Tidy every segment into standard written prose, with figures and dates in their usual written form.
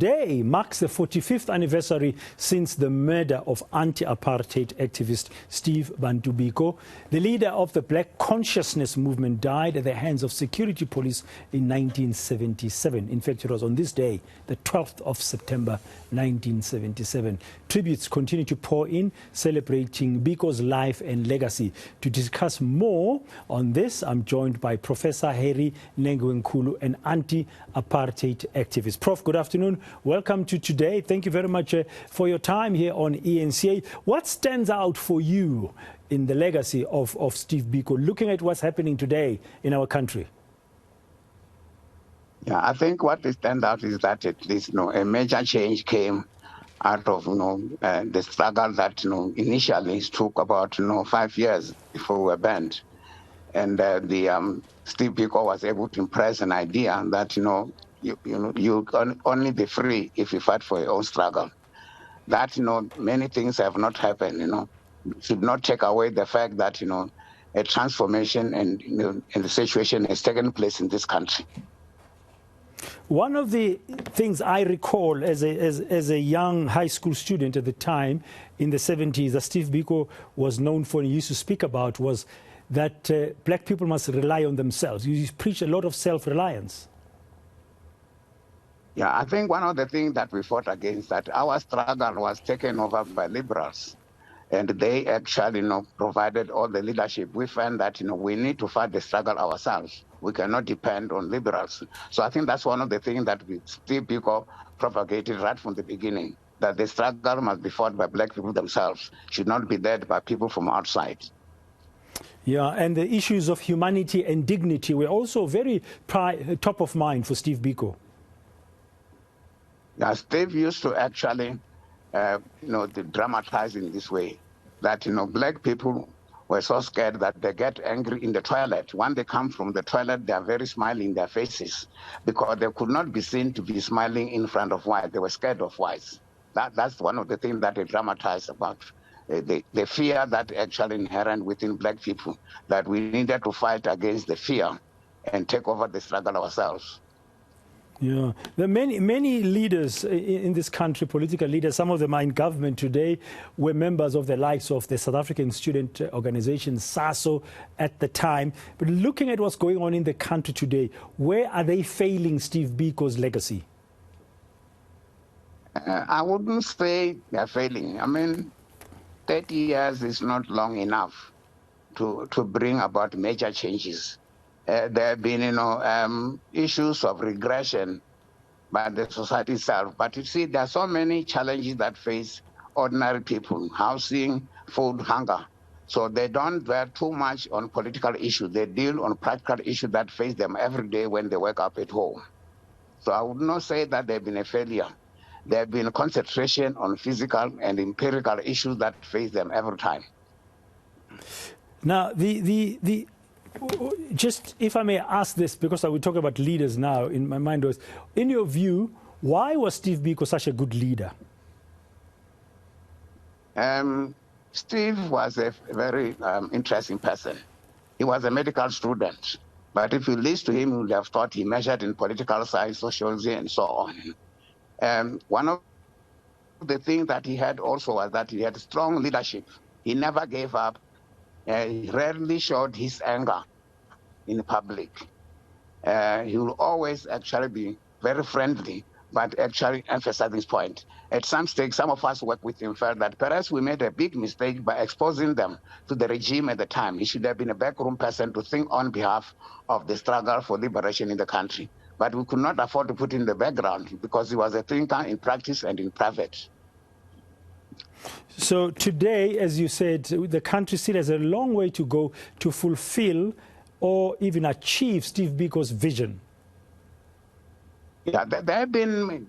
today marks the 45th anniversary since the murder of anti-apartheid activist Steve Biko. The leader of the Black Consciousness movement died at the hands of security police in 1977. In fact, it was on this day, the 12th of September 1977. Tributes continue to pour in, celebrating Biko's life and legacy. To discuss more on this, I'm joined by Professor Harry Nengwekhulu, an anti-apartheid activist. Prof, good afternoon. Welcome to today. Thank you very much for your time here on eNCA. What stands out for you in the legacy of Steve Biko, looking at what's happening today in our country? Yeah, I think what stands out is that at least a major change came out of the struggle that initially took about 5 years before we were banned, and Steve Biko was able to impress an idea that you can only be free if you fight for your own struggle. That many things have not happened. Should not take away the fact that a transformation and the situation has taken place in this country. One of the things I recall as a young high school student at the time in the 70s that Steve Biko was known for and he used to speak about was that black people must rely on themselves. He preached a lot of self-reliance. Yeah, I think one of the things that we fought against, that our struggle was taken over by liberals, and they actually provided all the leadership. We found that we need to fight the struggle ourselves. We cannot depend on liberals. So I think that's one of the things that Steve Biko propagated right from the beginning, that the struggle must be fought by black people themselves, should not be led by people from outside. Yeah, and the issues of humanity and dignity were also very top of mind for Steve Biko. Yeah, Steve used to actually, dramatize in this way, that, black people were so scared that they get angry in the toilet. When they come from the toilet, they are very smiling in their faces because they could not be seen to be smiling in front of white. They were scared of whites. That's one of the things that they dramatize about. The fear that actually inherent within black people, that we needed to fight against the fear and take over the struggle ourselves. Yeah, there are many leaders in this country, political leaders, some of them are in government today, were members of the likes of the South African student organization, SASO, at the time. But looking at what's going on in the country today, where are they failing Steve Biko's legacy? I wouldn't say they're failing. I mean, 30 years is not long enough to bring about major changes. There have been, issues of regression by the society itself. But you see, there are so many challenges that face ordinary people: housing, food, hunger. So they don't dwell too much on political issues. They deal on practical issues that face them every day when they wake up at home. So I would not say that they've been a failure. There have been a concentration on physical and empirical issues that face them every time. Now, just if I may ask this, because I will talk about leaders now, in my mind was, in your view, why was Steve Biko such a good leader? Steve was a very interesting person. He was a medical student, but if you listen to him, you would have thought he measured in political science, sociology, and so on. One of the things that he had also was that he had strong leadership. He never gave up. He rarely showed his anger in public. He will always actually be very friendly, but actually emphasize this point. At some stage, some of us who work with him felt that perhaps we made a big mistake by exposing them to the regime at the time. He should have been a backroom person to think on behalf of the struggle for liberation in the country. But we could not afford to put him in the background because he was a thinker in practice and in private. So today, as you said, the country still has a long way to go to fulfill or even achieve Steve Biko's vision. Yeah, there have been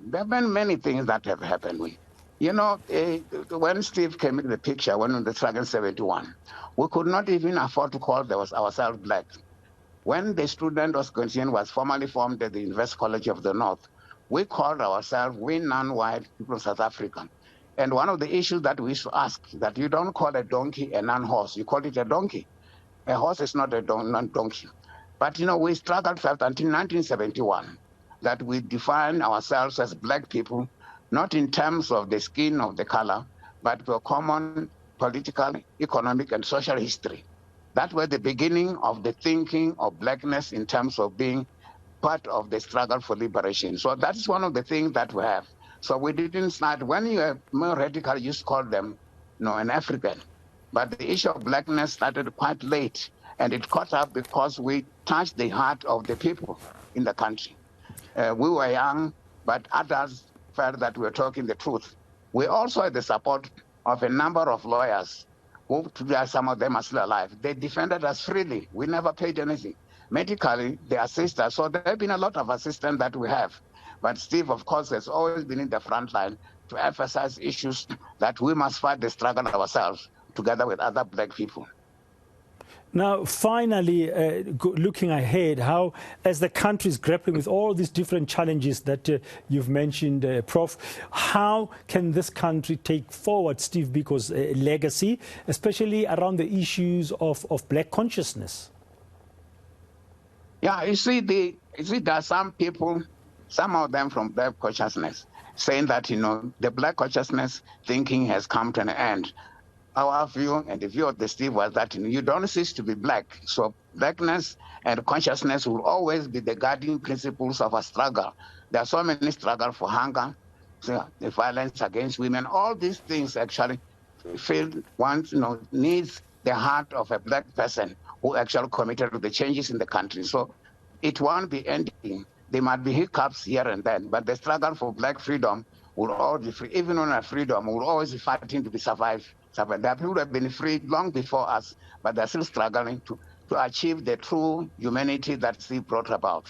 many things that have happened. When Steve came into the picture, when the struggle in 71, we could not even afford to call ourselves black. When the student organization was formally formed at the University College of the North, we called ourselves We Non-White People of South Africa. And one of the issues that we used to ask, that you don't call a donkey a non-horse, you call it a donkey. A horse is not a non-donkey. But, we struggled until 1971. that we define ourselves as black people, not in terms of the skin of the color, but for common political, economic, and social history. That was the beginning of the thinking of blackness in terms of being part of the struggle for liberation. So that's one of the things that we have. So we didn't start, when you are more radical, you used to call them, an African. But the issue of blackness started quite late, and it caught up because we touched the heart of the people in the country. We were young, but others felt that we were talking the truth. We also had the support of a number of lawyers, who today some of them are still alive. They defended us freely. We never paid anything. Medically, they assist us. So there have been a lot of assistance that we have. But Steve, of course, has always been in the front line to emphasize issues that we must fight the struggle ourselves together with other black people. Now, finally, looking ahead, how, as the country is grappling with all these different challenges that you've mentioned, Prof, how can this country take forward Steve Biko's legacy, especially around the issues of black consciousness? Yeah, you see, there are some people, some of them from black consciousness, saying that, the black consciousness thinking has come to an end. Our view and the view of the Steve was that you don't cease to be black. So blackness and consciousness will always be the guiding principles of a struggle. There are so many struggles for hunger, so the violence against women. All these things actually needs the heart of a black person who actually committed to the changes in the country. So it won't be ending. There might be hiccups here and then, but the struggle for black freedom will always be free. Even on our freedom, we'll always be fighting to be survived. There are people who have been freed long before us, but they're still struggling to achieve the true humanity that Steve brought about.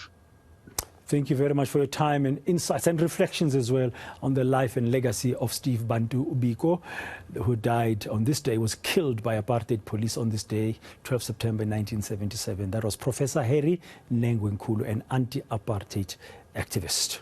Thank you very much for your time and insights and reflections as well on the life and legacy of Steve Bantu Biko, who died on this day, was killed by apartheid police on this day, 12 September 1977. That was Professor Harry Nengwekhulu, an anti-apartheid activist.